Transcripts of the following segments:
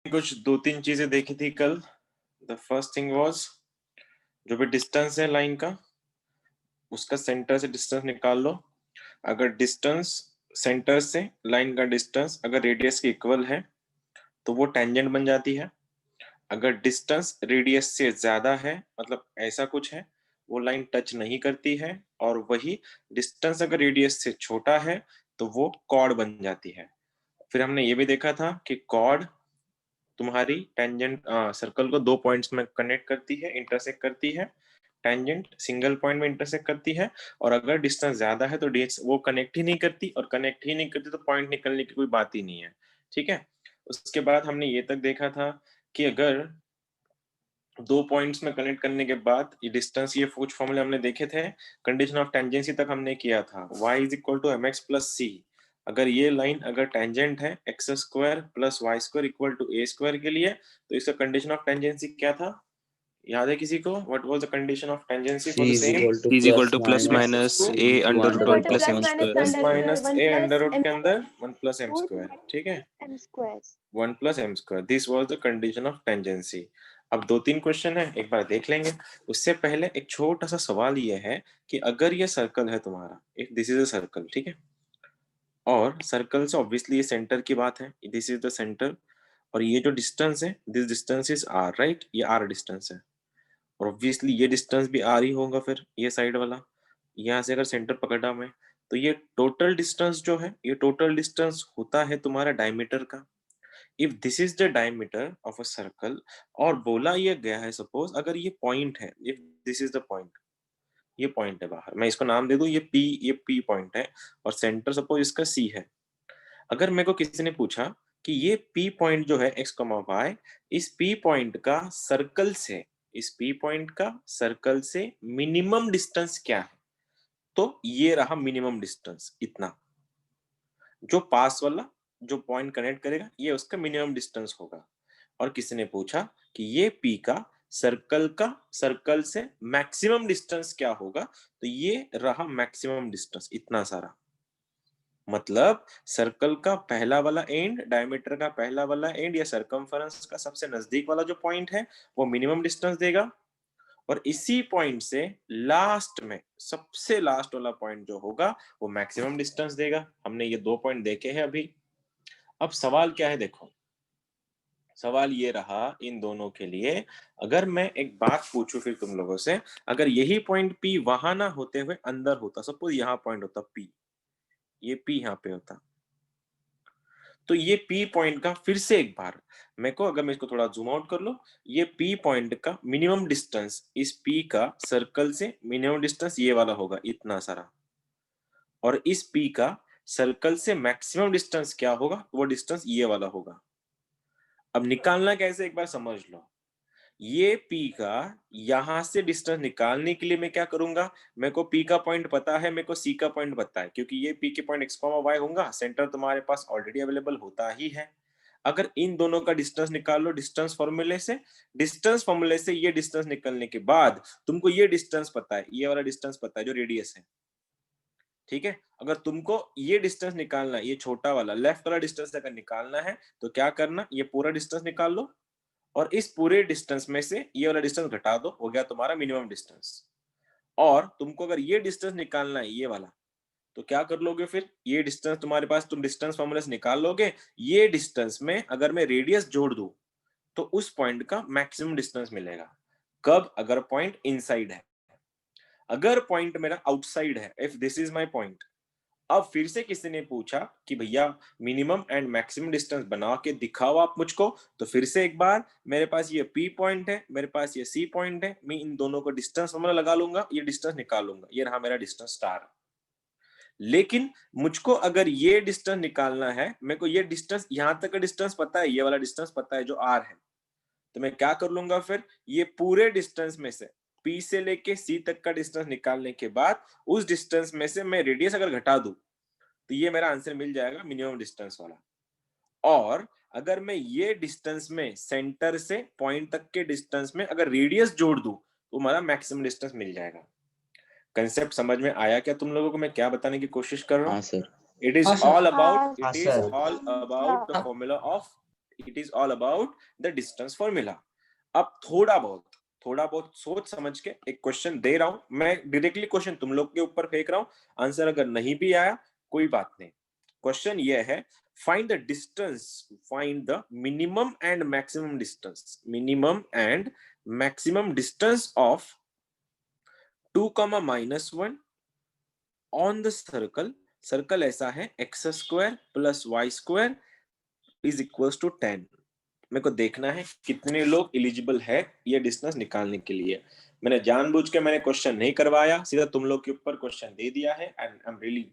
कुछ दो तीन चीजें देखी थी कल। द फर्स्ट थिंग वाज, जो भी डिस्टेंस है लाइन का, उसका सेंटर से डिस्टेंस निकाल लो। अगर डिस्टेंस सेंटर से लाइन का डिस्टेंस अगर रेडियस के इक्वल है तो वो टेंजेंट बन जाती है। अगर डिस्टेंस रेडियस से ज्यादा है, मतलब ऐसा कुछ है, वो लाइन टच नहीं करती है। और वही डिस्टेंस अगर रेडियस से छोटा है तो वो कॉर्ड बन जाती है। फिर हमने ये भी देखा था कि कॉर्ड तुम्हारी टेंजेंट सर्कल को दो पॉइंट्स में कनेक्ट करती है, इंटरसेक्ट करती है। टेंजेंट सिंगल पॉइंट में इंटरसेक्ट करती है, और अगर डिस्टेंस ज्यादा है तो वो कनेक्ट ही नहीं करती, और कनेक्ट ही नहीं करती तो पॉइंट निकलने की कोई बात ही नहीं है। ठीक है। उसके बाद हमने ये तक देखा था कि अगर दो पॉइंट्स में कनेक्ट करने के बाद ये डिस्टेंस, ये कुछ फॉर्मूले हमने देखे थे। कंडीशन ऑफ टेंजेंसी तक हमने किया था, y is equal to mx plus C. अगर ये लाइन अगर टेंजेंट है x square plus y square equal to a square के लिए, तो इसका कंडीशन ऑफ टेंजेंसी क्या था? याद है किसी को? What was the condition of tangency C for the is same? equal to is equal plus two plus minus minus a 1 under root one under plus root m m square. Plus square. Minus a under root के अंदर 1 plus m square. ठीक है, m square. 1 plus m square, this was the condition of tangency. अब दो तीन question है, एक बार देख लेंगे। उससे पहले एक छोटा सा सवाल ये है कि अगर ये सर्कल है तुम्हारा, if this is a circle, ठीक है, और सर्कल से ऑब्वियसली ये सेंटर की बात है, दिस इज द सेंटर, और ये जो डिस्टेंस है, this distance is r, right, ये आर डिस्टेंस है, और ऑब्वियसली ये डिस्टेंस भी आर ही होगा। फिर ये साइड वाला, यहाँ से अगर सेंटर पकड़ा मैं, तो ये टोटल डिस्टेंस जो है, ये टोटल डिस्टेंस होता है तुम्हारा डायमीटर का। If this is the diameter of a circle, और बोला ये गया है, सपोज अगर ये पॉइंट है, if this is the point, ये पॉइंट है बाहर, मैं इसको नाम दे दूं ये पी पॉइंट है, और सेंटर सपोज इसका सी है। अगर मेरे को किसी ने पूछा कि ये पी पॉइंट जो है एक्स कॉमा वाई, इस पी पॉइंट का सर्कल से, इस पी पॉइंट का सर्कल से मिनिमम डिस्टेंस क्या है, तो ये रहा मिनिमम डिस्टेंस, इतना। जो पास वाला जो पॉइंट कनेक्ट करेगा, ये उसका मिनिमम डिस्टेंस होगा। और किसी ने पूछा कि ये पी का सर्कल से मैक्सिमम डिस्टेंस क्या होगा, तो ये रहा मैक्सिमम डिस्टेंस, इतना सारा। मतलब सर्कल का पहला वाला एंड, डायमीटर का पहला वाला एंड, या सर्कमफरेंस का सबसे नजदीक वाला जो पॉइंट है, वो मिनिमम डिस्टेंस देगा। और इसी पॉइंट से लास्ट में सबसे लास्ट वाला पॉइंट जो होगा, वो मैक्सिमम डिस्टेंस देगा। हमने ये दो पॉइंट देखे हैं अभी। अब सवाल क्या है, देखो, सवाल ये रहा इन दोनों के लिए, अगर मैं एक बात पूछूं फिर तुम लोगों से, अगर यही पॉइंट पी वहां ना होते हुए अंदर होता, सपोज यहां पॉइंट होता पी, ये पी यहां पे होता, तो ये पी पॉइंट का फिर से एक बार मेरे को, अगर मैं इसको थोड़ा जूम आउट कर लो, ये पी पॉइंट का मिनिमम डिस्टेंस, इस पी का सर्कल से मिनिमम डिस्टेंस ये वाला होगा, इतना सारा। और इस पी का सर्कल से मैक्सिमम डिस्टेंस क्या होगा, वो डिस्टेंस ये वाला होगा। अब निकालना कैसे, एक बार समझ लो। ये पी का यहां से डिस्टेंस निकालने के लिए मैं क्या करूंगा, मेरे को पी का पॉइंट पता है, मेरे को सी का पॉइंट पता है, क्योंकि ये पी के पॉइंट एक्स कॉमा वाई होगा, सेंटर तुम्हारे पास ऑलरेडी अवेलेबल होता ही है। अगर इन दोनों का डिस्टेंस निकाल लो डिस्टेंस फॉर्मूले से, डिस्टेंस फॉर्मूले से ये डिस्टेंस निकलने के बाद तुमको ये डिस्टेंस पता है, ये वाला डिस्टेंस पता है जो रेडियस है। ठीक है, अगर तुमको ये डिस्टेंस निकालना है, ये छोटा वाला लेफ्ट वाला डिस्टेंस अगर निकालना है, तो क्या करना, ये पूरा डिस्टेंस निकाल लो, और इस पूरे डिस्टेंस में से ये वाला डिस्टेंस घटा दो, हो गया तुम्हारा मिनिमम डिस्टेंस। और तुमको अगर ये डिस्टेंस निकालना है, ये वाला, तो क्या कर लोगे फिर, ये डिस्टेंस तुम्हारे पास, तुम डिस्टेंस फॉर्मूला से निकाल लोगे। ये डिस्टेंस में अगर मैं रेडियस जोड़ दूं, तो उस पॉइंट का मैक्सिमम डिस्टेंस मिलेगा। कब, अगर पॉइंट इनसाइड है। अगर पॉइंट मेरा आउटसाइड है, if this is my point, अब फिर से किसी ने पूछा कि भैया मिनिमम एंड मैक्सिमम डिस्टेंस बना के दिखाओ आप मुझको, तो फिर से एक बार, मेरे पास ये P पॉइंट है, मेरे पास ये C पॉइंट है, मैं इन दोनों को डिस्टेंस फॉर्मूला लगा लूंगा, ये डिस्टेंस निकालूंगा, ये रहा मेरा डिस्टेंस स्टार। लेकिन मुझको अगर ये डिस्टेंस निकालना है, मेरे को ये डिस्टेंस, यहां तक का डिस्टेंस पता है, ये वाला डिस्टेंस पता है जो R है, तो मैं क्या कर लूंगा फिर, ये पूरे डिस्टेंस में से P से लेके C तक का डिस्टेंस निकालने के बाद, उस डिस्टेंस में से मैं रेडियस अगर घटा दूं, तो ये मेरा आंसर मिल जाएगा मिनिमम डिस्टेंस वाला। और अगर मैं ये डिस्टेंस में सेंटर से पॉइंट तक के डिस्टेंस में अगर रेडियस जोड़ दूं, तो हमारा मैक्सिमम डिस्टेंस मिल जाएगा। कंसेप्ट समझ में आया क्या तुम लोगों को मैं क्या बताने की कोशिश कर रहा हूँ? हाँ सर। इट इज हाँ सर। ऑल अबाउट हाँ sir. The formula of it is all about the distance formula. अब थोड़ा बहुत सोच समझ के एक क्वेश्चन दे रहा हूं मैं, डायरेक्टली क्वेश्चन तुम लोग के ऊपर फेंक रहा हूं, आंसर अगर नहीं भी आया कोई बात नहीं। क्वेश्चन ये है, find the distance, find the minimum and maximum distance of 2 comma minus 1 on the circle ऐसा है x square plus y square is equals to 10। मेरे को देखना है कितने लोग एलिजिबल है ये डिस्टेंस निकालने के लिए। मैंने जानबूझ के मैंने क्वेश्चन नहीं करवाया, सीधा तुम लोग के ऊपर क्वेश्चन दे दिया है and I am really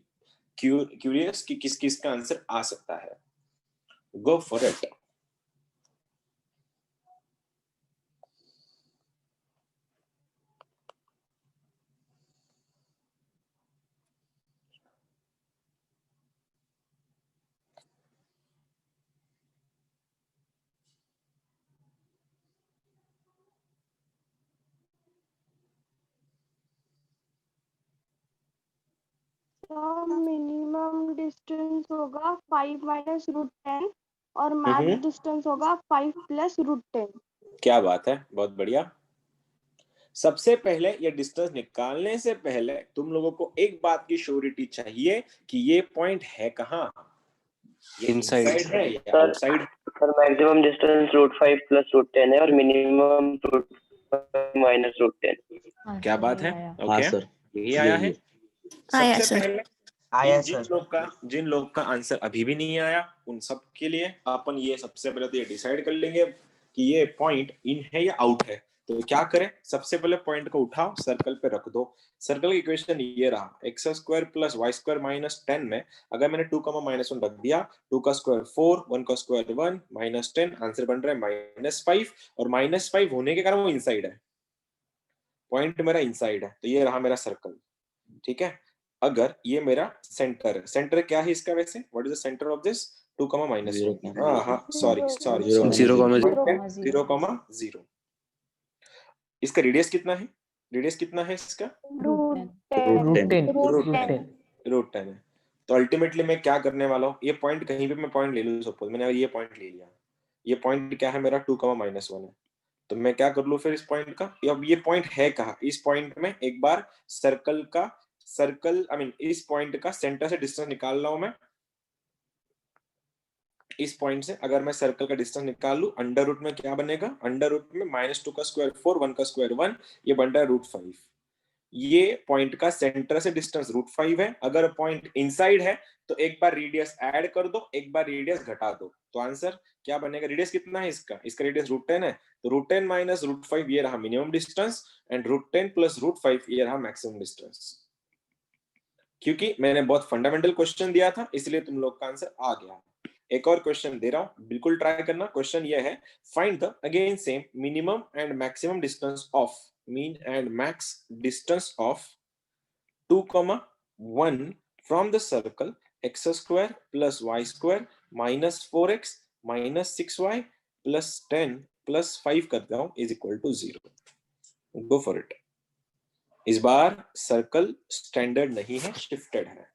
curious कि किस किस का आंसर आ सकता है। गो फॉर इट। मिनिमम डिस्टेंस होगा 5 माइनस रूट 10 और मैक्स डिस्टेंस होगा 5 प्लस रूट 10। क्या बात है, बहुत बढ़िया। सबसे पहले ये डिस्टेंस निकालने से पहले तुम लोगों को एक बात की श्योरिटी चाहिए कि ये पॉइंट है कहाँ, ये इनसाइड है या outside. Sir maximum distance root 5 plus root 10 है और मिनिमम रूट 5 माइनस रूट 10। क्या बात है, ओके सर यही आया है। आया सबसे सर। पहले जिन लोग का आंसर अभी भी नहीं आया उन सब के लिए अपन ये सबसे पहले तो ये डिसाइड कर लेंगे कि ये पॉइंट इन है या आउट है। तो क्या करें, सबसे पहले पॉइंट को उठाओ, सर्कल पे रख दो। सर्कल की इक्वेशन ये रहा, x square plus y square minus 10 में अगर मैंने 2 कमा माइनस 1 रख दिया, 2 का स्क्वायर 4, 1 का स्क्वायर 1, माइनस 10, आंसर बन रहा है माइनस 5। और माइनस 5 होने के कारण वो इनसाइड है, पॉइंट मेरा इनसाइड है, तो ये रहा मेरा सर्कल। ठीक है, अगर ये मेरा सेंटर है, सेंटर क्या है इसका वैसे, what is the centre of this 2 comma minus 1? हाँ सॉरी 0,0। इसका रेडियस कितना है, रेडियस कितना है इसका? रूट 10 है। तो अल्टीमेटली मैं क्या करने वाला हूँ, ये पॉइंट कहीं पे मैं पॉइंट ले लूँ, सपोज मैंने ये पॉइंट ले लिया, ये पॉइंट क्या है मेरा 2 कमा माइनस 1 है, तो मैं क्या कर लूँ फिर इस पॉइंट का, अब ये पॉइंट है कहाँ, इस पॉइंट में एक बार सर्कल आई मीन इस पॉइंट का सेंटर से डिस्टेंस निकाल रहा हूं मैं। इस पॉइंट से अगर मैं सर्कल का डिस्टेंस निकाल लूं, अंडर रूट में क्या बनेगा, अंडर रूट में -2 का स्क्वायर 4, 1 का स्क्वायर 1, ये बन रहा है √5। ये पॉइंट का सेंटर से डिस्टेंस √5 है। अगर पॉइंट इनसाइड है तो एक बार रेडियस ऐड कर दो, एक बार रेडियस घटा दो, तो आंसर क्या बनेगा, रेडियस कितना है इसका, इसका रेडियस √10 है, तो √10 माइनस √5 ये रहा मिनिमम डिस्टेंस एंड √10 प्लस √5 ये रहा मैक्सिमम डिस्टेंस। क्योंकि मैंने बहुत फंडामेंटल क्वेश्चन दिया था इसलिए तुम लोग का आंसर आ गया। एक और क्वेश्चन दे रहा हूं, बिल्कुल ट्राई करना। क्वेश्चन ये है, find the again same minimum and maximum distance of min and max distance of 2 comma 1 from the circle x square plus y square minus 4x minus 6y plus 10 plus 5 करता हूं is equal to 0। Go for it. इस बार circle standard नहीं है, shifted है।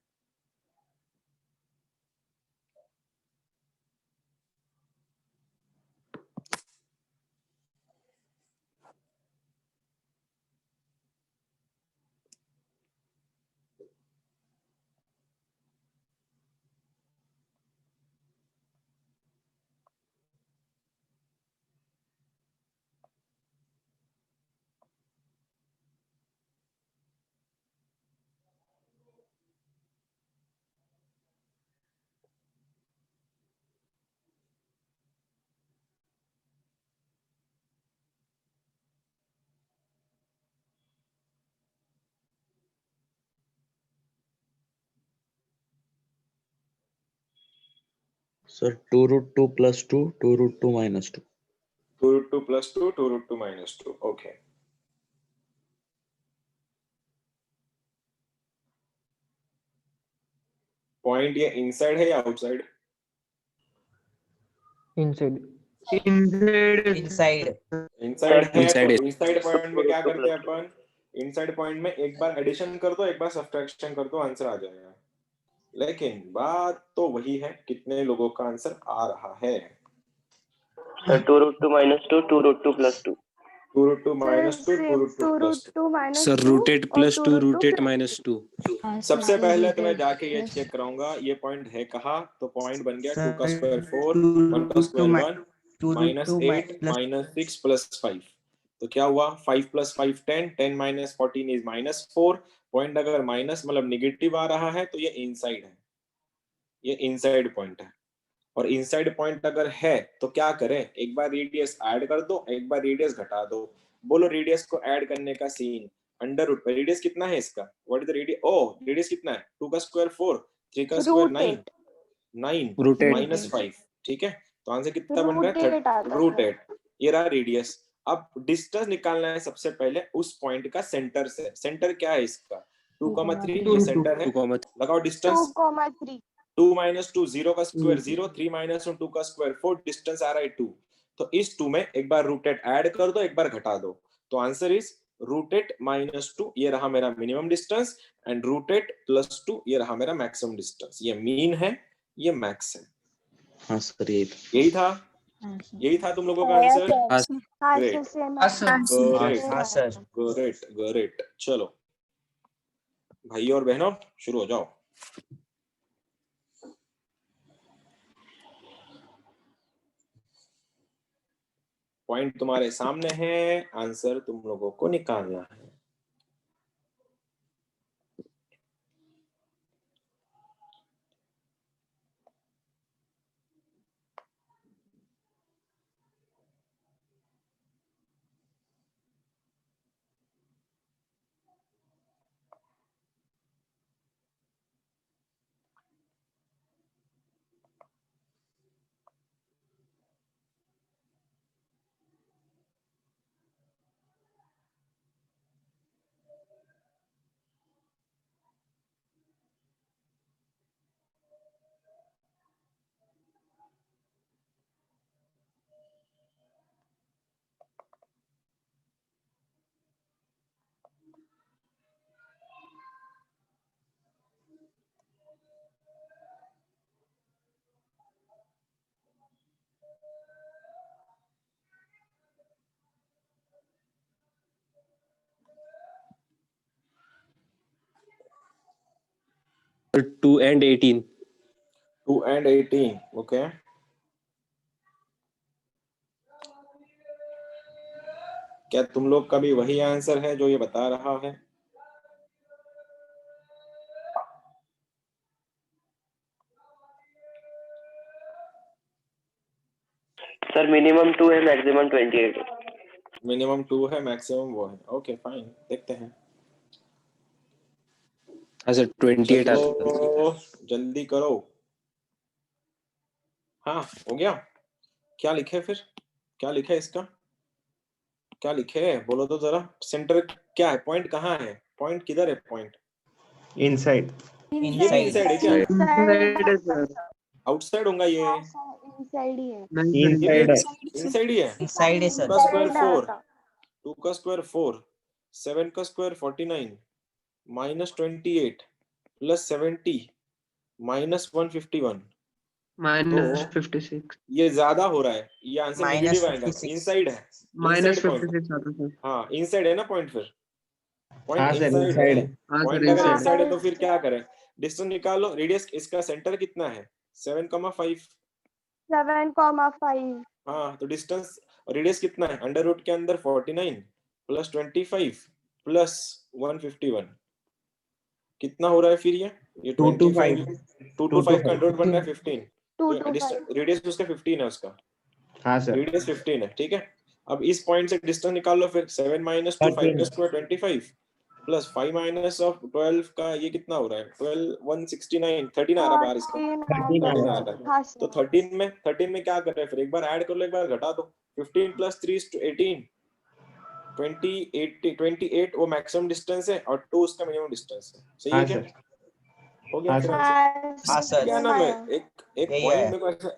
Sir 2√2 plus 2, 2√2 minus 2. 2√2 plus 2, 2√2 minus 2, okay. Point ये inside है या आउटसाइड? इनसाइड इनसाइड है। तो इनसाइड पॉइंट में क्या करते हैं अपन, इनसाइड पॉइंट में एक बार एडिशन कर दो, एक बार सब्ट्रैक्शन कर दो, आंसर आ जाएगा। लेकिन बात तो वही है, कितने लोगों का आंसर आ रहा है। 2 root 2 minus 2, 2 root 2 plus 2. 2 root 2 minus 2, 2 root 2 2 plus root 2 minus सर 2 रूटेड और plus 2 two root 2 rooted plus minus two. सबसे पहले तो मैं जाके ये चेक कराऊंगा ये पॉइंट है कहाँ, तो पॉइंट बन गया 2 का स्क्वायर 4, 1 का स्क्वायर 1, माइनस 8 माइनस 6 प्लस 5। तो क्या हुआ 5 plus 5 10, 10 minus 14 is minus 4। Point अगर माइनस मतलब निगेटिव आ रहा है तो ये इनसाइड है, ये इनसाइड पॉइंट है। और इनसाइड पॉइंट अगर है तो क्या करें, एक बार रेडियस ऐड कर दो, एक बार रेडियस घटा दो। बोलो रेडियस को ऐड करने का सीन। अंडर रूट पर रेडियस कितना है इसका, what is the radius, o radius कितना है 2 का स्क्वायर 4, 3 का स्क्वायर रूट 9, 8 9 रूटेड माइनस 5। ठीक है, तो आंसर कितना बन रूट रहा है 8 आता रूट है। 8। ये रहा रेडियस। अब डिस्टेंस निकालना है सबसे पहले उस पॉइंट का सेंटर से। सेंटर क्या है इसका 2,3, ये सेंटर है। 2, लगाओ डिस्टेंस 2,3 2 माइनस 2 0 का स्क्वायर 0, 3 माइनस 2 का स्क्वायर 4, डिस्टेंस आ रहा है 2। तो इस 2 में एक बार रूटेड ऐड कर दो, एक बार घटा दो, तो आंसर इज रूटेड माइनस 2, ये रहा मेरा minimum distance, and rooted plus 2, ये रहा मेरा मैक्सिमम डिस्टेंस। ये मीन है, ये मैक्स है। हाँ सर यही था तुम लोगों का आंसर। हाँ सर ग्रेट सेम ग्रेट हाँ सर। Great great. चलो भाई और बहनों शुरू हो जाओ। पॉइंट तुम्हारे सामने है, आंसर तुम लोगों को निकालना है। Two and 18। 2 and 18, okay. क्या तुम लोग का भी वही आंसर है जो ये बता रहा है? सर मिनिमम 2 है, मैक्सिमम 28 है। मिनिमम 2 है, मैक्सिमम वो है। ओके फाइन, देखते हैं। हाँ सर 28 आता है। चलो जल्दी करो। हाँ हो गया। क्या लिखे फिर, क्या लिखे इसका, क्या लिखे बोलो तो जरा। सेंटर क्या है, पॉइंट कहाँ है, पॉइंट किधर है पॉइंट? इनसाइड। ये भी इनसाइड है क्या? आउटसाइड होगा ये? इनसाइड ही है। इनसाइड है। इनसाइड ही है। इनसाइड है सर। 2 का स्क्वायर 4, 2 का स्क्वायर 4, 7 का square 49, minus 28 plus 70 minus 151, minus तो 56 ये ज्यादा हो रहा है, ये आंसर Minus नेगेटिव आएगा। 56 इनसाइड है, माइनस इनसाइड पॉइंट। 56 आता सर। हाँ इनसाइड है ना पॉइंट, फिर पॉइंट हाँ सर इनसाइड इनसाइड है। है। हाँ सर पॉइंट अगर इनसाइड इनसाइड है तो फिर क्या करें, डिस्टेंस निकालो। रेडियस इसका सेंटर कितना है 7,5। 7,5 हाँ तो डिस्टेंस रेडियस कितना है अंडर रूट के अंदर 49 प्लस 25 प्लस 151, कितना हो रहा है फिर ये 2 to 25। 5 2 2 to to 5 का अंडर रूट बन रहा है 15। 2 तो to 5 रेडियस उसका 15 है, उसका हाँ सर रेडियस 15 है। ठीक है, अब इस पॉइंट से डिस्टेंस निकाल लो फिर। 7 माइनस 2 5 का स्क्वायर 25 प्लस 5 माइनस ऑफ 12 का ये कितना हो रहा है 12 169 13 आ रहा है बाहर इसका 13 आ रहा है। हाँ तो सर 13 में क्या कर रहे हैं फिर, एक बार ऐड कर लो, एक बार घटा दो। 15 प्लस 3 is to 18, 28 वो मैक्सिमम डिस्टेंस है और 2 उसका मिनिमम डिस्टेंस है। सही है हाँ क्या? सर हो गया हाँ फिर सर आंसर। हाँ सर। क्या नाम है, एक यही पॉइंट है। मेरे को ऐसा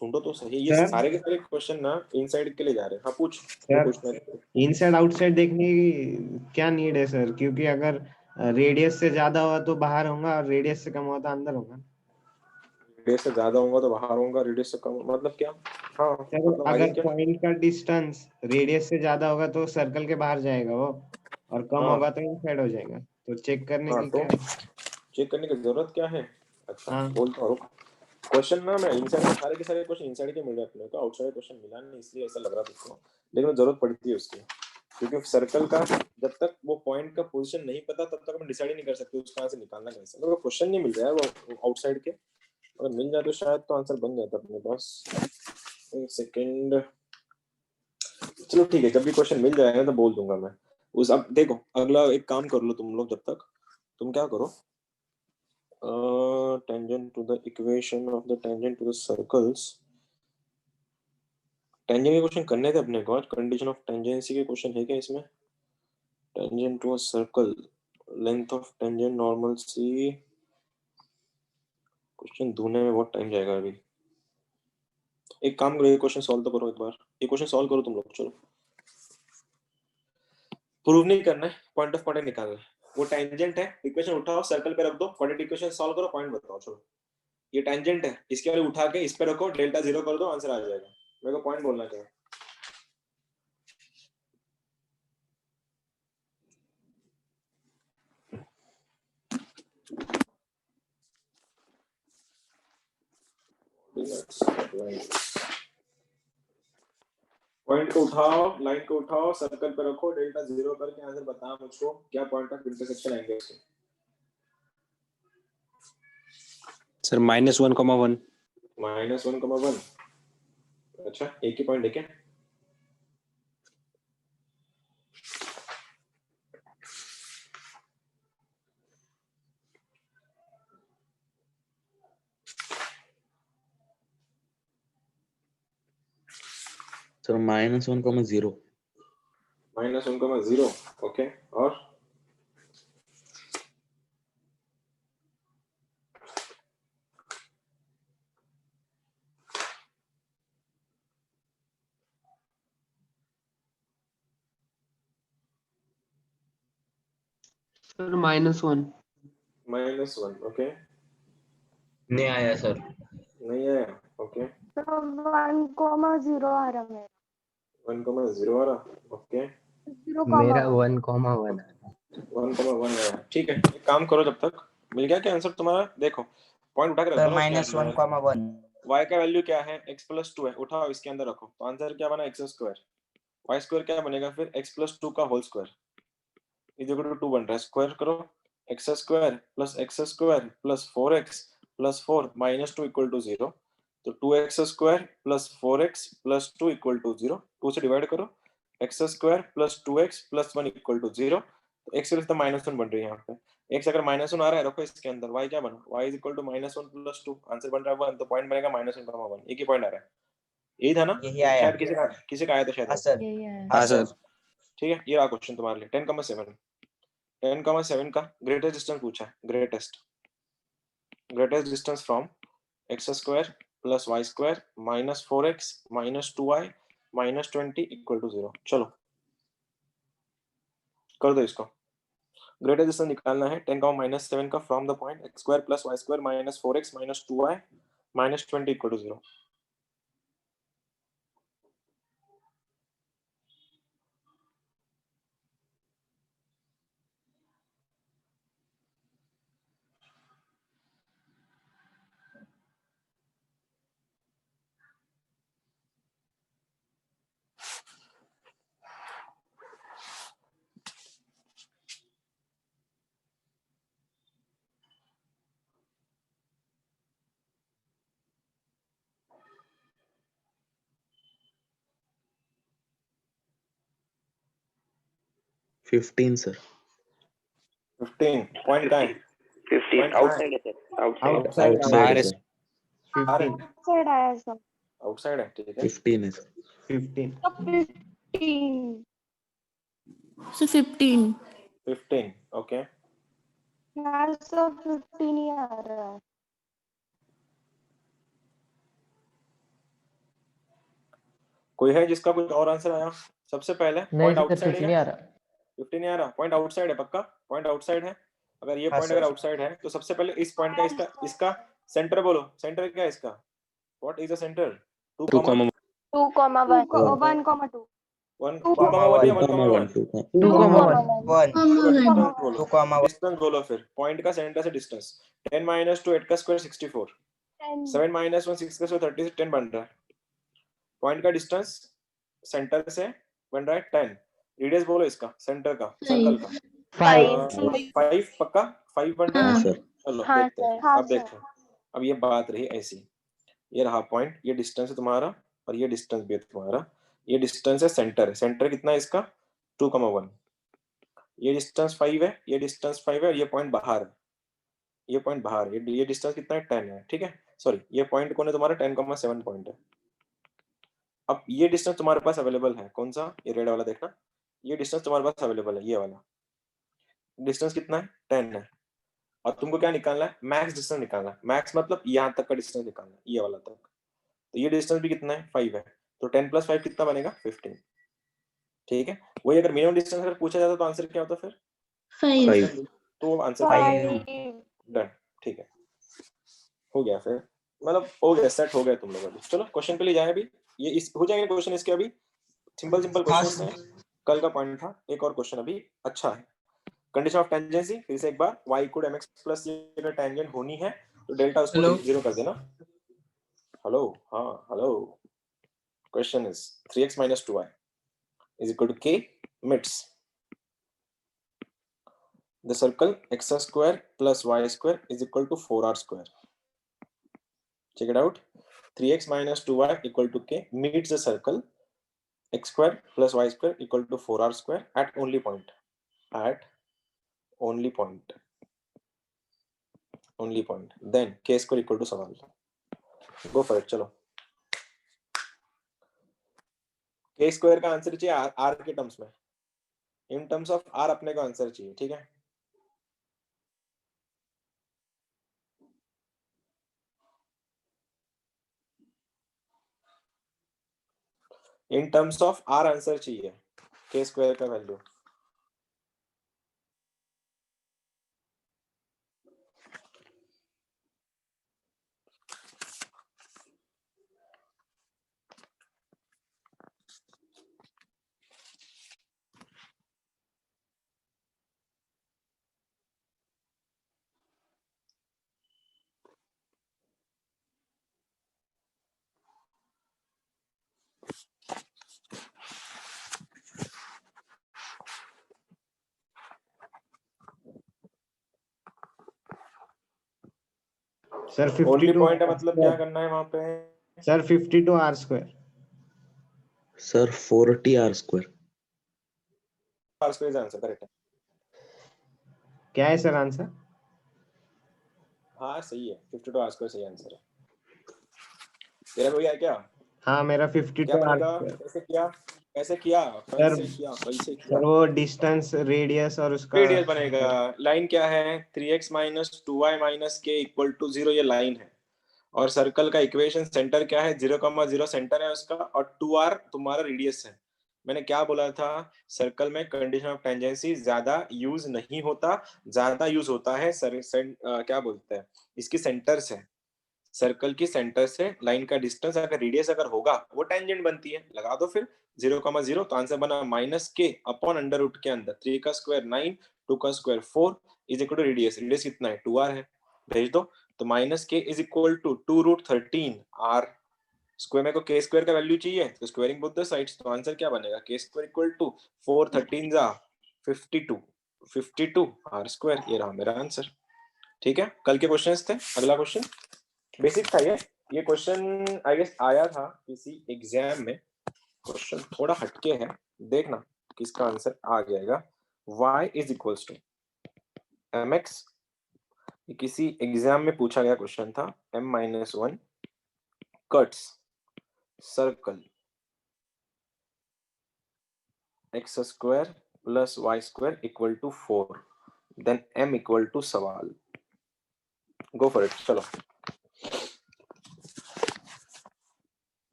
ढूंढो तो सही। ये सर? सारे के सारे क्वेश्चन ना इनसाइड के लिए जा रहे हैं। हाँ पूछ, जो सर पूछना है। इनसाइड आउटसाइड देखने की क्या नीड है सर, क्योंकि अगर रेडियस से ज्यादा हुआ तो बाहर होगा और रेडियस से कम हुआ तो अंदर होगा। रेडियस से ज्यादा होगा तो बाहर होगा, रेडियस से कम मतलब क्या? हाँ सर मतलब आगे अगर क्या? पॉइंट का डिस्टेंस रेडियस से ज्यादा होगा तो सर्कल के बाहर जाएगा वो, और कम हाँ होगा तो इनसाइड हो जाएगा। तो चेक करने हाँ, की तो क्या है? चेक करने की जरूरत क्या है? अच्छा हाँ बोलता हूँ। क्वेश्चन ना मैं इनसाइड में सारे के सारे क्वेश्चन इनसाइड के मिल रहे अपने को, आउटसाइड क्वेश्चन मिला नहीं, इसलिए ऐसा लग रहा तुमको, लेकिन जरूरत पड़ती है उसकी, क्योंकि सर्कल का जब तक वो पॉइंट का पोजीशन नहीं पता तब तक हम डिसाइड ही नहीं कर सकते उसका से निकालना कैसे। मतलब क्वेश्चन नहीं मिल रहा है वो आउटसाइड के, अगर मिल जाए तो शायद तो आंसर बन जाता अपने पास। एक सेकंड, चलो ठीक है, जब भी क्वेश्चन मिल जाएगा तो बोल दूंगा मैं उस। अब देखो अगला एक काम कर लो तुम लोग, जब तक तुम क्या करो, tangent to the equation of the tangent to the circles, tangent के क्वेश्चन करने थे अपने को आज। कंडीशन ऑफ टेंजेंसी के क्वेश्चन है क्या इसमें? Tangent to a circle, length of tangent normal see, question ढूंढने में बहुत टाइम जाएगा अभी। एक काम करो, ये क्वेश्चन सॉल्व तो करो एक बार, ये क्वेश्चन सॉल्व करो तुम लोग। चलो प्रूव नहीं करना है, पॉइंट ऑफ कॉन्टेक्ट निकालना है। वो टेंजेंट है, इक्वेशन उठाओ सर्कल पे रख दो, क्वाड्रेटिक इक्वेशन सॉल्व करो, पॉइंट बताओ। चलो ये टेंजेंट है, इसके वाले उठा के इस पे रखो, डेल्टा 0 कर दो, आंसर आ जाएगा। मेरे को पॉइंट बोलना क्या है? पॉइंट को उठाओ, लाइन को उठाओ, सर्कल पे रखो, डेल्टा 0 करके आंसर बताओ मुझको, क्या पॉइंट ऑफ इंटरसेक्शन आएंगे उसके? सर -1,1 -1,1। अच्छा एक ही पॉइंट है क्या? Sir -1,0 -1,0, okay. और सर -1 -1, ओके। नहीं आया सर। नहीं आया, ओके। तो 1,0 आ रहा है। 1,0 आ रहा, ओके। 0,1 मेरा 1,1 1,1 आया, ठीक है। एक काम करो, जब तक मिल गया क्या आंसर तुम्हारा? देखो पॉइंट उठा के रख दो सर ना उसके अंदर। -1,1 y का वैल्यू क्या है? x + 2 है, उठाओ इसके अंदर रखो, तो आंसर क्या बना? x²। y² क्या बनेगा फिर? x + 2 का whole square is equal to 2 बन रहा है, स्क्वायर करो, x² + x² + 4x + 4 - 2 = 0। तो 2x² + 4x + 2 = 0, 2 से डिवाइड करो, x² + 2x + 1 = 0। तो x की तो -1 बन रही है यहाँ पे, x अगर -1 आ रहा है रखो इसके अंदर, y क्या बना? y = -1 + 2, आंसर बन रहा है 1, तो पॉइंट बनेगा -1,1। एक ही पॉइंट आ रहा है, यही था ना? यही आया। शायद किसी का आया था शायद हाँ ऐसा। सर। यही है। हाँ हाँ सर। सर। ठीक है, ये रहा क्वेश्चन तुम्हारे लिए। 10,7 10,7 का ग्रेटेस्ट डिस्टेंस पूछा है। Greatest distance from x² + y² - 4x - 2y - 20 = 0। चलो कर दो इसको। ग्रेटेस्ट डिस्टेंस निकालना है 10,-7 का from the point x² + y² - 4x - 2y - 20 = 0। $15 sir. 15 point कहाँ है? 15 आउटसाइड है सर, आउटसाइड। आउटसाइड आउटसाइड है आउटसाइड सर। 15 साइड आया सब। आउटसाइड है, ठीक है। 15 है सर। 15 तो 15 So 15. 15, ओके। यहाँ सब 15 ही आ रहा है। कोई है जिसका कुछ और आंसर आया? सबसे पहले पॉइंट आउटसाइड है, 15 नहीं आ रहा, पॉइंट आउटसाइड है, पक्का पॉइंट आउटसाइड है। अगर ये हाँ पॉइंट सर। अगर आउटसाइड है तो सबसे पहले इस पॉइंट का इसका सेंटर बोलो, सेंटर क्या है इसका? What is the centre? 2, 2, 1. 2, 1, 2. 1, 2, 2, 1 या 1, 1? 2, 1. डिस्टेंस बोलो, 2, डिस्टेंस बोलो फिर, पॉइंट का सेंटर से डिस्टेंस। 10 - 2 8 का स्क्वायर 64, 7 - 1 6 का स्क्वायर 30 से 10 बन रहा है। पॉइंट का डिस्टेंस सेंटर से बन रहा है 10। रेडियस बोलो इसका, सेंटर का, सर्कल का। 5 पक्का 5 बन रहा है। हाँ सर। चलो हाँ देखते हैं, सर। अब देखो, अब ये बात रही ऐसी, ये रहा पॉइंट, ये डिस्टेंस है तुम्हारा और ये डिस्टेंस भी है तुम्हारा। ये डिस्टेंस है सेंटर, है सेंटर कितना है इसका? 2, 1। ये डिस्टेंस 5 है, ये डिस्टेंस 5 है और ये पॉइंट बाहर है, ये पॉइंट बाहर है। ये डिस्टेंस कितना है? 10 है, ठीक है। सॉरी, ये पॉइंट कौन है तुम्हारा? 10,7 पॉइंट है। अब ये डिस्टेंस तुम्हारे पास अवेलेबल है, कौन सा? ये रेड वाला देखना, ये डिस्टेंस तुम्हारे पास अवेलेबल है, ये वाला डिस्टेंस कितना है? 10 है। और तुमको क्या निकालना है? मैक्स डिस्टेंस निकालना है। मैक्स मतलब यहाँ तक का डिस्टेंस निकालना है, ये वाला तक। तो ये डिस्टेंस भी कितना है? 5 है। तो 10 + 5 कितना बनेगा? 15, ठीक है। वही अगर मिनिमम डिस्टेंस अगर पूछा जाता तो आंसर क्या होता फिर? 5. तो आंसर 5 डन, ठीक है, हो गया फिर, मतलब हो गया, सेट हो गया तुम लोग। अभी चलो क्वेश्चन पे ले जाए। अभी ये इस हो जाएंगे क्वेश्चन इसके, अभी सिंपल क्वेश्चन है, कल का पॉइंट था। एक और क्वेश्चन अभी अच्छा है। कंडीशन ऑफ टेंजेंसी, फिर से एक बार, y = mx प्लस ये अगर टेंजेंट होनी है तो डेल्टा उसको 0 कर देना। हेलो, हाँ hello. Question is 3x - 2y = k midst the circle x² + y² = 4r². Check it out. 3x - 2y = k meets the circle x² + y² = 4r² at only point. At only point. Only point. Then k² = सवाल. Go for it. चलो. k² का answer चाहिए r के terms में. In terms of r अपने को answer चाहिए, ठीक है। In terms of r answer चाहिए, k² का वैल्यू। सर ओनली 52 पॉइंट है, मतलब क्या करना है वहां पे? Sir 52 r²। Sir 40r²। r² answer correct है। क्या है सर आंसर? हाँ सही है, 52 r² सही आंसर है। तेरा कोई है क्या? हाँ मेरा क्या 52 बनेगा? r²। कैसे किया? कैसे किया? सर कैसे किया? कैसे किया? सर वो डिस्टेंस, रेडियस और उसका रेडियस बनेगा। लाइन क्या है? 3x - 2y - k = 0, ये लाइन है। और सर्कल का इक्वेशन सेंटर क्या है? 0,0 सेंटर है उसका, और 2r तुम्हारा रेडियस है। मैंने क्या बोला था? सर्कल में कंडीशन ऑफ टेंजेंसी ज्यादा यूज नहीं होता, ज्यादा यूज होता है क्या बोलते हैं इसकी, सेंटर से। सर्कल की सेंटर से लाइन का डिस्टेंस अगर रेडियस अगर होगा वो टेंजेंट बनती है। लगा दो फिर 0,0, तो आंसर बना -k/√, के अंदर 3 का स्क्वायर 9, 2 का स्क्वायर 4 = रेडियस। रेडियस कितना है? 2r है, भेज दो। तो -k = 2√13 r स्क्वायर। मेरे को k² का वैल्यू चाहिए, तो स्क्वायरिंग बोथ द साइड्स। तो आंसर क्या बनेगा? k² = 4 13 52, 52 r²। ये रहा मेरा आंसर, ठीक है। कल के क्वेश्चंस थे। अगला क्वेश्चन बेसिक था ये क्वेश्चन आई गेस आया था किसी एग्जाम में। क्वेश्चन थोड़ा हटके है, देखना किसका आंसर आ जाएगा। y = mx, किसी एग्जाम में पूछा गया क्वेश्चन था। m-1 cuts circle x² + y² = 4, then m = सवाल। गो फॉर इट, चलो।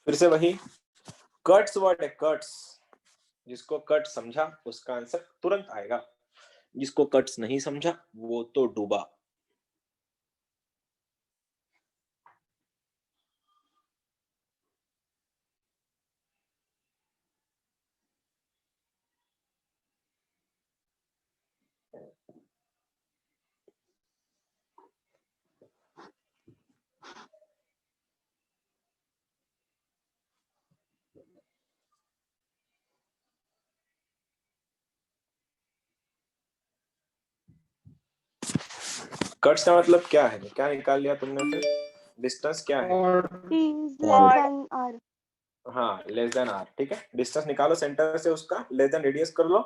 फिर से वही कट्स वर्ड है, कट्स। जिसको कट समझा उसका आंसर तुरंत आएगा, जिसको कट्स नहीं समझा वो तो डूबा। कट्स का मतलब क्या है, क्या निकाल लिया तुमने फिर? डिस्टेंस क्या है? T is less than R. हाँ, लेस देन आर, ठीक है। डिस्टेंस निकालो सेंटर से, उसका लेस देन रेडियस कर लो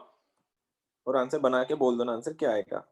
और आंसर बना के बोल दो ना आंसर क्या आएगा।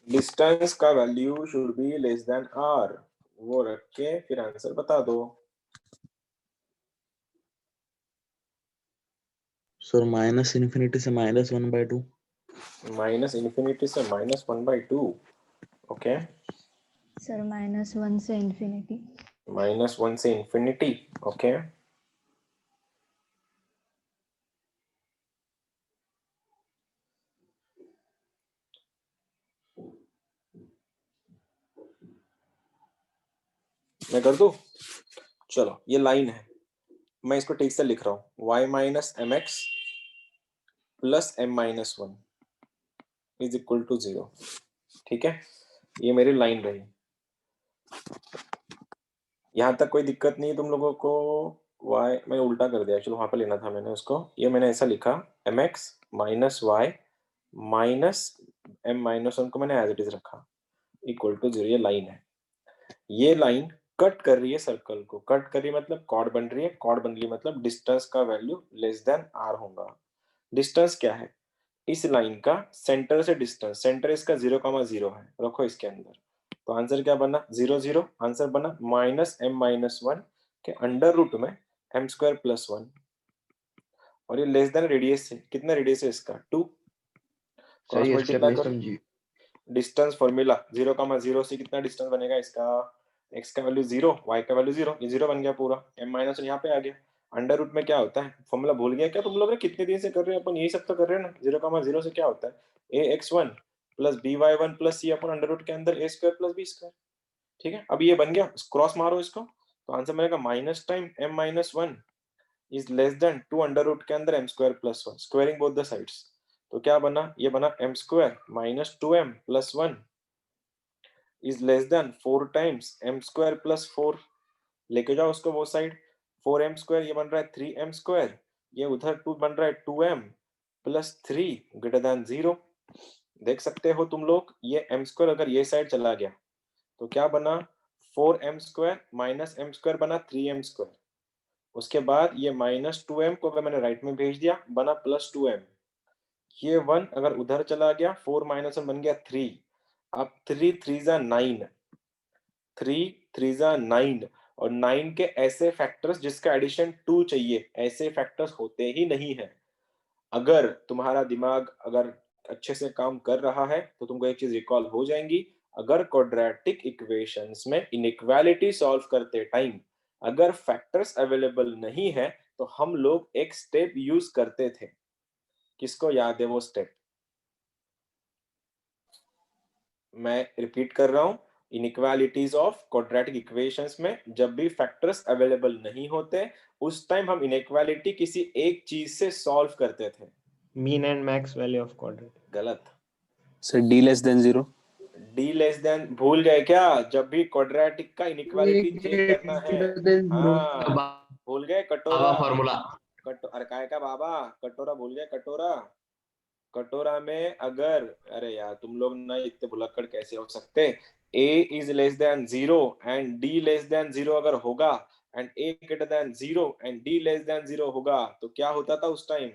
डिस्टेंस का value should be less than r, वो रख के फिर आंसर बता दो। सर माइनस इन्फिनिटी से -1/2। माइनस इन्फिनिटी से -1/2, ओके। सर -1 से इंफिनिटी। -1 से इंफिनिटी, ओके। मैं कर दूं? चलो, ये लाइन है, मैं इसको ठीक से लिख रहा हूं, y minus m x plus m minus 1 is equal to 0, ठीक है। ये मेरी लाइन रही, यहां तक कोई दिक्कत नहीं तुम लोगों को? y मैंने उल्टा कर दिया, चलो वहां पर लेना था मैंने उसको, ये मैंने ऐसा लिखा m x minus y minus m minus 1 को मैंने एज इट इज रखा इक्वल टू 0। ये लाइन है, ये लाइन कट कर रही है सर्कल को, कट कर रही है मतलब कॉर्ड बन रही है, कॉर्ड बन रही है मतलब डिस्टेंस का वैल्यू लेस देन आर होगा। डिस्टेंस क्या है इस लाइन का? सेंटर से डिस्टेंस, सेंटर इसका 0,0 है, रखो इसके अंदर, तो आंसर क्या बना? 0 0, आंसर बना माइनस m माइनस 1 के अंडर रूट में m स्क्वायर प्लस 1, और ये लेस देन रेडियस से, कितना रेडियस है इसका? 2, क्रॉस मल्टीप्लाई करो, डिस्टेंस फॉर्मूला 0,0 से कितना डिस्टेंस बनेगा इसका? x का वैल्यू 0, y का वैल्यू 0, ये 0 बन गया पूरा, m माइनस यहाँ पे आ गया। अंडर रूट में क्या होता है, फॉर्मूला भूल गया क्या तुम लोग? कितने दिन से कर रहे हैं अपन, यही सब तो कर रहे हैं ना। 0,0 से क्या होता है? ax1 plus by1 plus c अपन अंडर रूट के अंदर a square plus b square, ठीक है। अब ये बन गया, क्रॉस मारो इसको, तो आंसर मिलेगा minus time m minus 1 is less than 2 under root के अंदर m square plus 1, squaring both the sides, तो क्या बना? ये बना m square minus 2m plus 1 is less than 4 times m square plus 4, लेके जाओ उसको वो साइड, 4m स्क्वायर ये बन रहा है 3m स्क्वायर, ये उधर 2 बन रहा है 2m प्लस 3 ग्रेटर देन 0। देख सकते हो तुम लोग, ये m स्क्वायर अगर ये साइड चला गया तो क्या बना? 4m square minus m square बना 3m स्क्वायर, उसके बाद ये माइनस 2m को अगर मैंने राइट में भेज दिया बना प्लस 2m, ये 1 अगर उधर चला गया 4 माइनस 1 बन गया 3, अब 3 3 जा 9, 3 3 जा 9, और 9 के ऐसे फैक्टर्स जिसका एडिशन 2 चाहिए, ऐसे फैक्टर्स होते ही नहीं है। अगर तुम्हारा दिमाग अगर अच्छे से काम कर रहा है तो तुमको एक चीज रिकॉल हो जाएंगी, अगर क्वाड्रेटिक इक्वेशंस में इनइक्वालिटी सॉल्व करते टाइम अगर फैक्टर्स अवेलेबल नहीं है तो हम लोग एक स्टेप यूज करते थे, किसको याद है वो स्टेप? मैं रिपीट कर रहा हूं, इनइक्वालिटीज ऑफ क्वाड्रेटिक इक्वेशंस में जब भी फैक्टर्स अवेलेबल नहीं होते उस टाइम हम इनइक्वालिटी किसी एक चीज से सॉल्व करते थे। Min and max value of quadratic. गलत। Sir d less than 0। D less than भूल गए क्या? जब भी क्वाड्रेटिक का इनइक्वालिटी चेक करना है, हाँ भूल गए? कटोरा, फॉर्मूला। अरे काय का बाबा, कटोरा भूल गए? कटोरा कटोरा में अगर, अरे यार तुम लोग ना इतने भुलक्कड़ कैसे हो सकते, a is less than 0 and d less than 0 अगर होगा and a greater than 0 and d less than 0 होगा तो क्या होता था उस टाइम?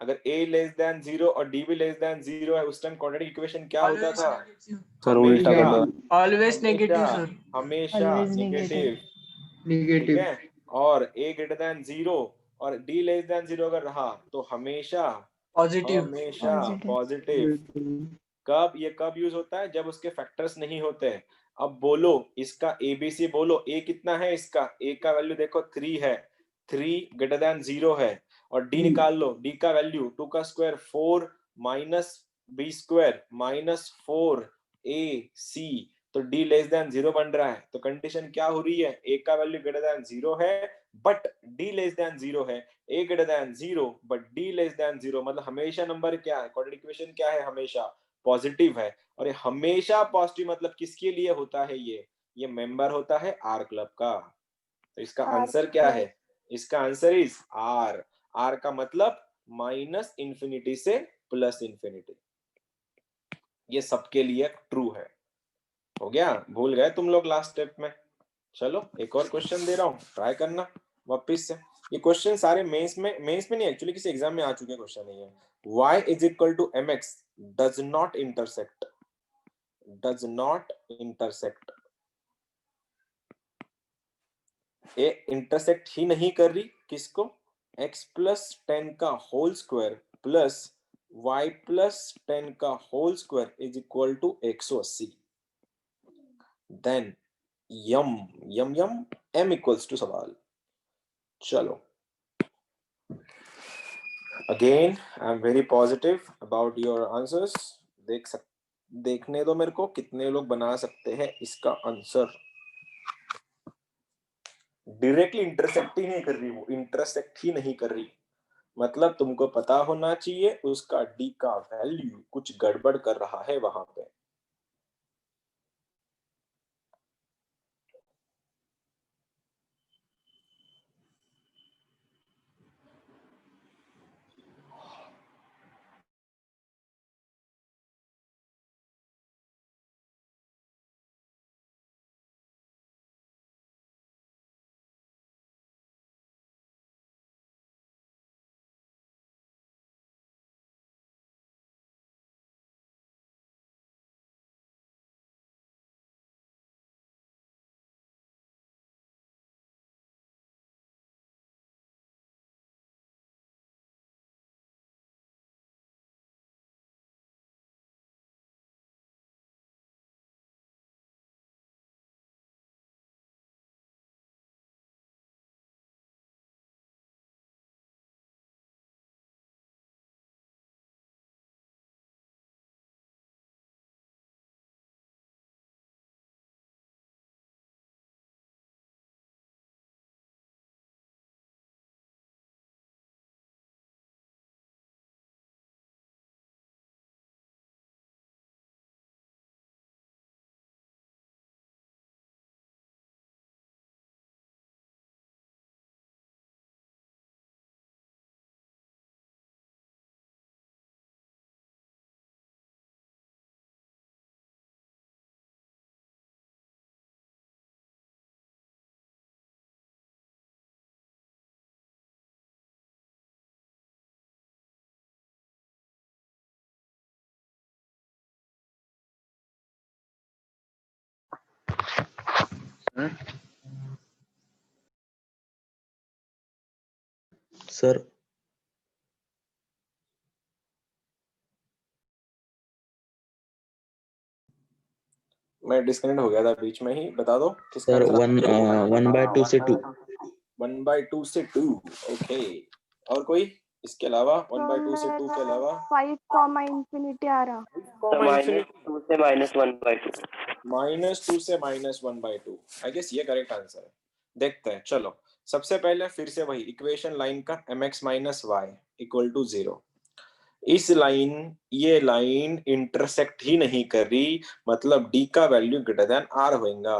अगर a less than 0 और d भी less than 0 है उस टाइम क्वाड्रेटिक इक्वेशन क्या होता था? सर उल्टा कर हमेशा दो। Always negative sir. हमेशा Always नेगेटिव, negative. ठीक नेगेटिव। है। और a greater than 0 और d less than 0 अगर रहा तो हमेशा पॉजिटिव। हमेशा Positive. पॉजिटिव। कब ये कब यूज होता है? जब उसके फैक्टर्स नहीं होते। अब बोलो इसका एबीसी बोलो, ए कितना है इसका? ए का वैल्यू देखो 3 है, 3 ग्रेटर देन 0 है। और डी निकाल लो, डी का वैल्यू 2 का square 4 minus b square minus 4 a c, तो डी लेस देन 0 बन रहा है। तो कंडीशन क्या हो रही है? ए का वैल्यू ग्रेटर देन 0 है बट डी लेस देन 0 है, a greater than 0 but D less than 0, मतलब हमेशा नंबर क्या है? क्वाड्रेटिक इक्वेशन क्या है? हमेशा पॉजिटिव है। और ये हमेशा पॉजिटिव मतलब किसके लिए होता है? ये मेंबर होता है आर क्लब का। तो इसका आंसर क्या है? इसका आंसर इज आर। आर का मतलब माइनस इंफिनिटी से प्लस इंफिनिटी। ये सबके लिए ट्रू है। हो गया? भूल गए तुम लोग लास्ट स्टेप में? चलो एक और क्वेश्चन दे रहा हूं, ट्राई करना वापिस से। ये क्वेश्चन सारे मेंस में नहीं, एक्चुअली किसी एग्जाम में आ चुके क्वेश्चन है ये। y is equal to mx does not intersect, does not intersect, ये इंटरसेक्ट ही नहीं कर रही किसको? x प्लस 10 का whole square plus y plus 10 का whole square is equal to 180। Then m m m m equals to सवाल। चलो again I am very positive about your answers. देखने दो मेरे को कितने लोग बना सकते हैं इसका आंसर। डायरेक्टली इंटरसेक्ट ही नहीं कर रही, वो इंटरसेक्ट ही नहीं कर रही, मतलब तुमको पता होना चाहिए उसका डी का वैल्यू कुछ गड़बड़ कर रहा है वहां पे। सर मैं डिस्कनेक्ट हो गया था बीच में ही, बता दो किसका सर आंसर? 1/2 से 2। 1/2 से 2। ओके, और कोई इसके अलावा? 1/2 से 2 के अलावा 5 कॉमा इंफिनिटी आ रहा। -2 से -1/2। -2 से -1/2, आई गेस ये करेक्ट आंसर है। देखते हैं, चलो सबसे पहले फिर से वही इक्वेशन लाइन का mx - y इक्वल टू 0। इस लाइन, ये लाइन इंटरसेक्ट ही नहीं कर रही, मतलब d का वैल्यू ग्रेटर देन r होगा।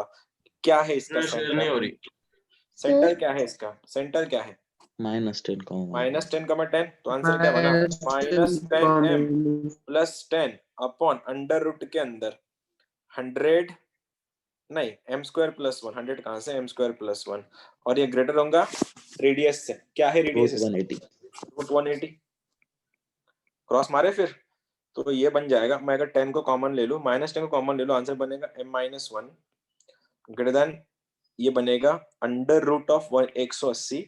क्या है इसका सेंटर? नहीं हो रही। सेंटर क्या है इसका? सेंटर क्या है? -10, -10, तो आंसर क्या बना? -10m plus 10 upon under root के अंदर 100 नहीं m² प्लस 1, 100 कहां से, m² प्लस 1, और ये ग्रेटर होगा रेडियस से। क्या है रेडियस रूट इसका? 180। रूट 180। क्रॉस मारे फिर, तो ये बन जाएगा, मैं अगर 10 को कॉमन ले लूं, -10 को कॉमन ले लूं, आंसर बनेगा m-1 ग्रेटर देन, ये बनेगा अंडर रूट ऑफ 180,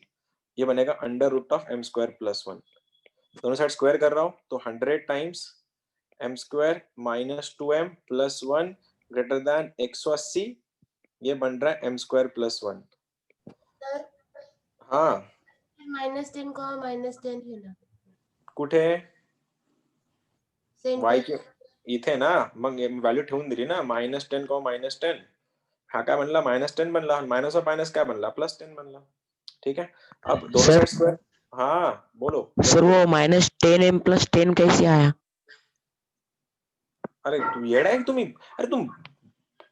ये बनेगा under root of m² plus 1। दोनों साइड स्क्वायर कर रहा हूं, तो 100 times m² minus 2m plus 1 greater than 180, ये बन रहा है m² प्लस 1। हाँ -10 को -10 है ना कुठे y सेंटर के इथे ना, मग व्हॅल्यू ठेवून दिली ना, -10 को -10, हा काय बनला? -10 बनला, माइनस और माइनस क्या बनला? +10 बनला। ठीक है, अब दोनों साइड स्क्वायर। हाँ बोलो सर, वो -10m + 10 कैसे आया? अरे तू येड़ा है तुम्ही, अरे तुम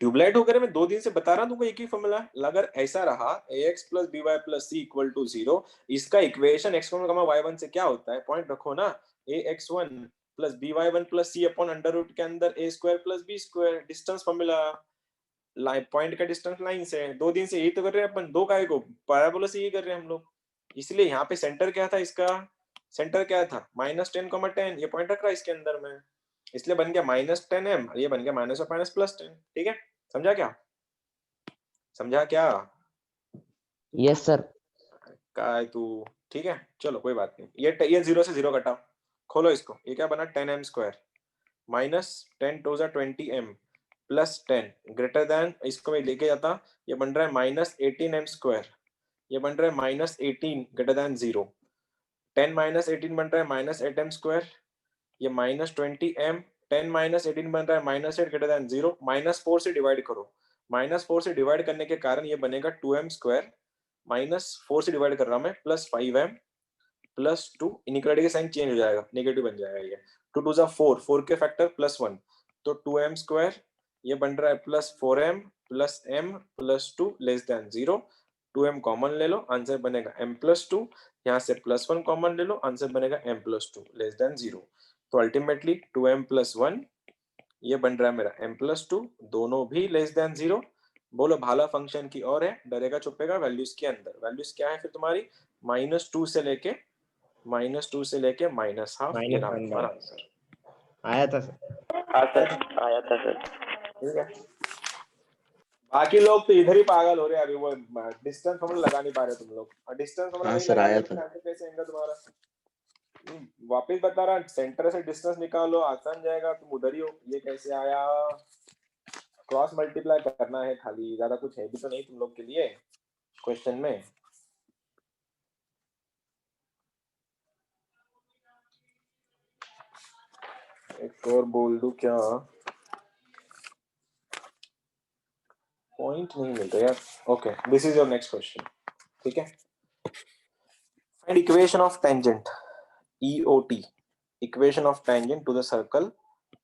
ट्यूबलाइट होकर मैं 2 दिन से बता रहा हूं तुमको एक ही फॉर्मूला। अगर ऐसा रहा ax + by + c = 0, इसका इक्वेशन x1, y1 से क्या होता है? पॉइंट रखो ना, ax1 + by1 + c upon under root के अंदर a² + b², distance formula, line point का डिस्टेंस लाइन से। 2 दिन से यही तो कर रहे हैं अपन, दो काय को पैराबोला से यही कर रहे हैं हम लोग। इसलिए यहाँ पे सेंटर क्या था इसका? सेंटर क्या था? -10, 10, ये पॉइंट रख रहा है इसके अंदर में, इसलिए बन गया -10m, ये बन गया माइनस और माइनस +10। ठीक है, समझा क्या? समझा क्या? Yes sir. काय तू, ठीक है चलो कोई बात नहीं। ये 0 से 0 कटा, खोलो इसको, ये क्या बना? 10m² -10 2 = 20m plus 10 greater than, इसको मैं लेके जाता, ये बन रहा है -18m², ये बन रहा है -18 ग्रेटर देन 0, 10 -18 बन रहा है -8m², ये -20m, 10 -18 बन रहा है -8 ग्रेटर देन 0, -4 से डिवाइड करो, -4 से डिवाइड करने के कारण ये बनेगा 2m², -4 से डिवाइड कर रहा हूं मैं, +5m प्लस 2, इनइक्वालिटी का साइन चेंज हो जाएगा, नेगेटिव बन जाएगा ये, 2 2 = 4, 4 के फैक्टर +1, तो 2m², ये बन रहा है +4m plus m plus 2 less than 0, 2m common ले लो, आंसर बनेगा m प्लस 2, यहाँ से +1 कॉमन ले लो, आंसर बनेगा m प्लस 2 लेस देन 0, तो अल्टीमेटली 2m प्लस 1, ये बन रहा है मेरा m प्लस 2, दोनों भी लेस देन 0। बोलो भाला फंक्शन की और है, डरेगा छुपेगा वैल्यूज के अंदर। वैल्यूज क्या है फिर तुम्हारी? -2 से लेके -1/2, ये रहा तुम्हारा आंसर। आया था सर। हाँ सर, आया था सर। ठीक है, बाकी लोग तो इधर ही पागल हो रहे हैं अभी, वो डिस्टेंस फॉर्मूला लगा नहीं पा रहे तुम लोग, और डिस्टेंस फॉर्मूला हाँ नहीं सर, लगा आया तो था। आंसर कैसे आएगा तुम्हारा? वापस बता रहा, सेंटर से डिस्टेंस निकालो, आसान जाएगा, तुम उधर ही हो। ये कैसे आया? क्रॉस मल्टीप्लाई करना है खाली, ज्यादा कुछ है भी तो नहीं तुम लोग के लिए क्वेश्चन में। एक और बोल दूं क्या? पॉइंट नहीं मिल रहा यार। Okay, this is your next question. ठीक है, find equation of tangent, EOT, equation of tangent to the circle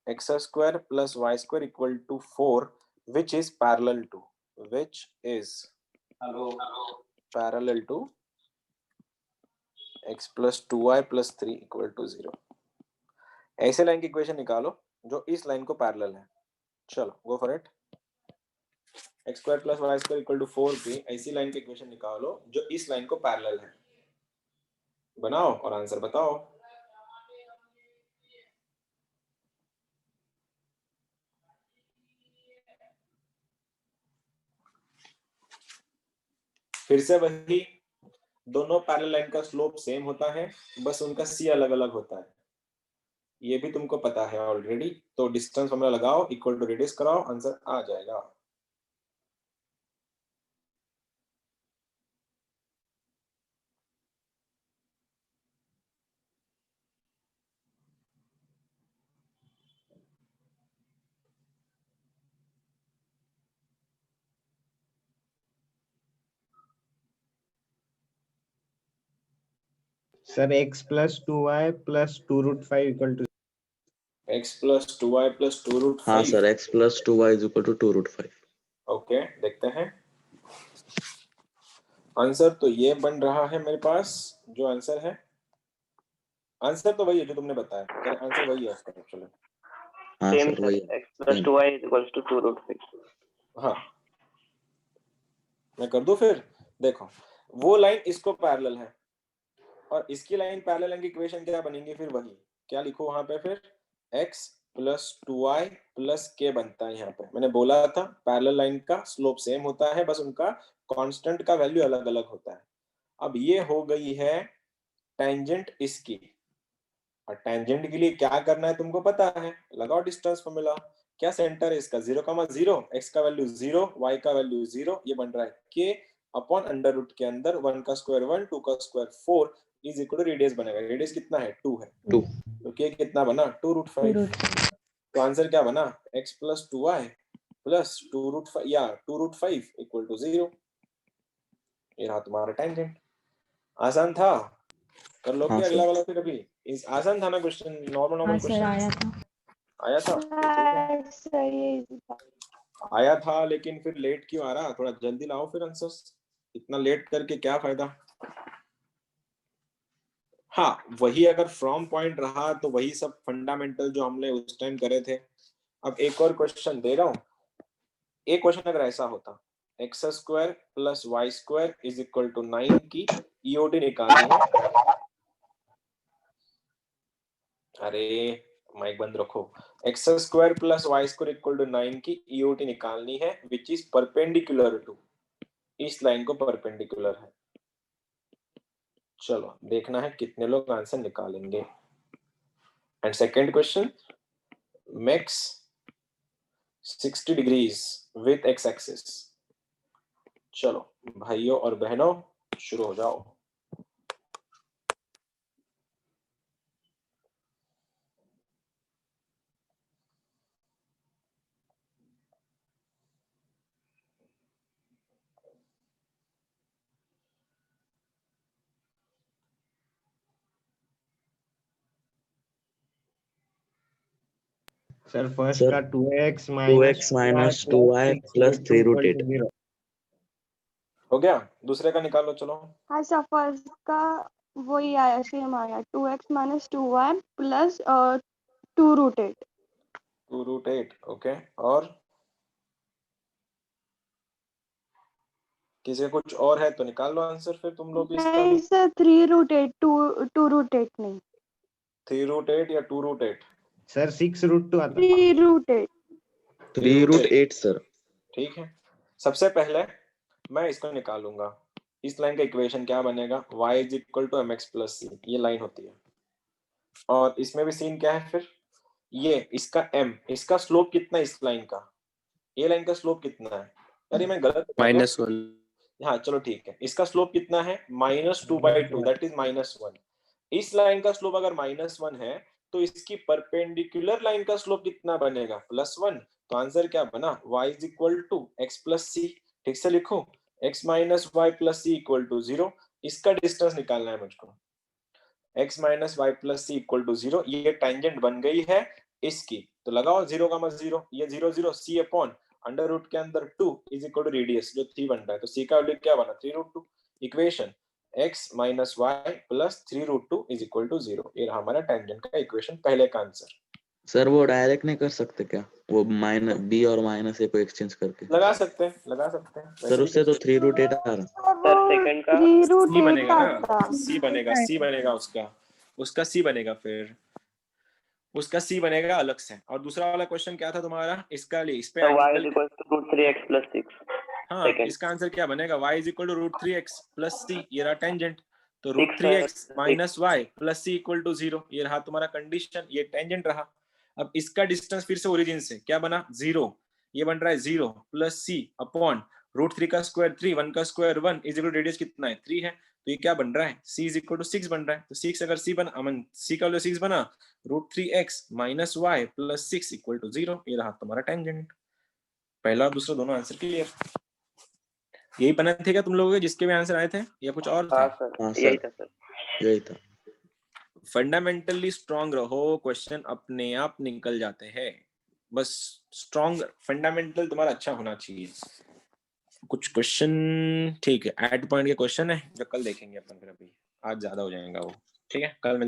x² plus y² equal to 4, which is parallel to x plus 2y plus 3 equal to 0। ऐसे line की equation निकालो जो इस line को parallel है। चलो गो for it. x² plus y² equal to 4 की ऐसी लाइन की इक्वेशन निकालो जो इस लाइन को पैरेलल है। बनाओ और आंसर बताओ। फिर से वही, दोनों पैरेलल लाइन का स्लोप सेम होता है, बस उनका c अलग अलग होता है, ये भी तुमको पता है ऑलरेडी। तो डिस्टेंस फॉर्मूला लगाओ, इक्वल टू रेडियस कराओ, आंसर आ जाएगा। Sir x + 2y + 2√5 = x + 2y + 2√5। हाँ सर, x + 2y = 2√5। ओके, देखते हैं। आंसर तो ये बन रहा है मेरे पास, जो आंसर है, आंसर तो वही है जो तुमने बताया, आंसर वही है उसका एक्चुअली। हाँ सेम सर वही sir, x plus 2y is equals to 2 root 5. हाँ, मैं कर दूं फिर? देखो वो लाइन इसको पैरेलल है और इसकी लाइन पैरेलल है, इक्वेशन क्या बनेगी फिर? वही क्या लिखो वहां पे फिर, x plus 2y plus k बनता है। यहाँ पे मैंने बोला था पैरेलल लाइन का स्लोप सेम होता है, बस उनका कांस्टेंट का वैल्यू अलग अलग होता है। अब ये हो गई है टेंजेंट इसकी, और टेंजेंट के लिए क्या करना है तुमको पता है, लगाओ डिस्टेंस फॉर्मूला। क्या सेंटर है इसका? 0,0, x का वैल्यू 0, y का वैल्यू 0, ये बन रहा है k अपॉन अंडर रूट के अंदर 1 का स्क्वायर 1, 2 का square 4 is equal to radius बनेगा। रेडियस कितना है? 2 है। 2 तो k कितना बना? 2 रूट 5। तो आंसर क्या बना? x plus 2y plus 2 root 5 या 2 रूट 5 इक्वल टू 0। ये रहा तुम्हारा टेंजेंट। आसान था, कर लो हाँ क्या सर अगला वाला फिर? अभी इस आसान था ना क्वेश्चन, नॉर्मल हाँ सर क्वेश्चन आया था। आया था तो ठीक है, सही है। आया था, लेकिन फिर लेट क्यों आ रहा? थोड़ा जल्दी लाओ फिर आंसर्स, इतना लेट करके क्या फायदा। हाँ, वही अगर फ्रॉम पॉइंट रहा तो वही सब फंडामेंटल जो हमने उस टाइम करे थे। अब एक और क्वेश्चन दे रहा हूँ, एक क्वेश्चन अगर ऐसा होता, x square plus y square is equal to 9 की ईओटी निकालनी है। अरे माइक बंद रखो। X square plus y square equal to 9 की ईओटी निकालनी है विच इज परपेंडिकुलर टू, इस लाइन को परपेंडिकुलर है। चलो देखना है कितने लोग आंसर निकालेंगे। And second question, makes 60 degrees with x axis. चलो भाइयों और बहनों शुरू हो जाओ। सर फर्स्ट सर का 2x 2x minus 2y plus 3 root 8 0 हो गया? दूसरे का निकालो चलो। हाँ सर, फर्स्ट का वही आया, सेम आया, 2x minus 2y plus 2 root 8। 2 root 8 okay. और किसी कुछ और है तो निकाल लो आंसर फिर तुम लोग भी इसका नहीं भी। सर, 3 रूट 8, 2 रूट 8 नहीं, 3 रूट 8 या 2 रूट 8? सर 6 रूट 2 आता। 3 रूट 8। 3 root 8 sir. ठीक है, सबसे पहले मैं इसको निकालूंगा। इस लाइन का इक्वेशन क्या बनेगा? y is equal to mx plus c, ये लाइन होती है। और इसमें भी सीन क्या है फिर? ये इसका m, इसका स्लोप कितना है इस लाइन का? ये लाइन का स्लोप कितना है? अरे मैं गलत कर रहा हूं। -1। हाँ चलो ठीक है, इसका स्लोप कितना है? -2/2, दैट इज -1। इस लाइन का स्लोप अगर -1 है तो इसकी परपेंडिकुलर लाइन का स्लोप कितना बनेगा? +1। तो आंसर क्या बना? y is equal to x plus C. ठीक से लिखो, x minus y plus C equal to 0। इसका डिस्टेंस निकालना है मुझको, x minus y plus C equal to 0। ये टेंजेंट बन गई है इसकी, तो लगाओ 0,0, ये 0 0 c अपॉन अंडर रूट के अंदर 2 इज इक्वल टू रेडियस जो 3 बन रहा है, तो c का वैल्यू क्या बना? 3 root 2। Equation x minus y plus 3 root 2 is equal to 0। ये रहा हमारा टेंजेंट का इक्वेशन, पहले का आंसर। सर वो डायरेक्ट नहीं कर सकते क्या, वो माइनस b और माइनस a को एक्सचेंज करके? लगा सकते हैं, लगा सकते हैं सर उससे तो 3 रूट 8 आ रहा। सर सेकंड का 3 रूट सी 8 बनेगा ना, आता। सी बनेगा, सी बनेगा उसका सी बनेगा, फिर उसका सी बनेगा अलग से। और दूसरा वाला क्वेश्चन क्या था तुम्हारा? इसका लिए इस पे y angle, is equal to root 3x plus 6. हाँ Second. इसका आंसर क्या बनेगा? y is equal to root 3x plus C, ये रहा टेंजेंट। तो root 6 3x minus y plus C equal to 0, ये रहा तुम्हारा कंडीशन, ये टेंजेंट रहा। अब इसका डिस्टेंस फिर से ओरिजिन से क्या बना? 0, ये बन रहा है 0 प्लस सी अपॉन रूट 3 का स्क्वायर 3, 1 का square 1 is equal to radius कितना है? 3 है। तो ये क्या बन रहा है? c इज इक्वल टू 6 बन रहा है। तो 6 अगर c बना, अमन c का वैल्यू 6 बना, root 3x minus y plus 6 equal to 0, ये रहा तुम्हारा टेंजेंट। पहला और दूसरा दोनों आंसर क्लियर। यही बना थे क्या तुम लोगों के जिसके भी आंसर आए थे, या कुछ और था? हाँ सर, यही था सर। यही था। फंडामेंटली स्ट्रांग रहो, क्वेश्चन अपने आप निकल जाते हैं। बस स्ट्रांग फंडामेंटल तुम्हारा अच्छा होना चाहिए। कुछ क्वेश्चन, ठीक है, ऐड पॉइंट के क्वेश्चन है जो कल देखेंगे अपन, फिर अभी आज ज्यादा हो जाएगा वो, ठीक है, कल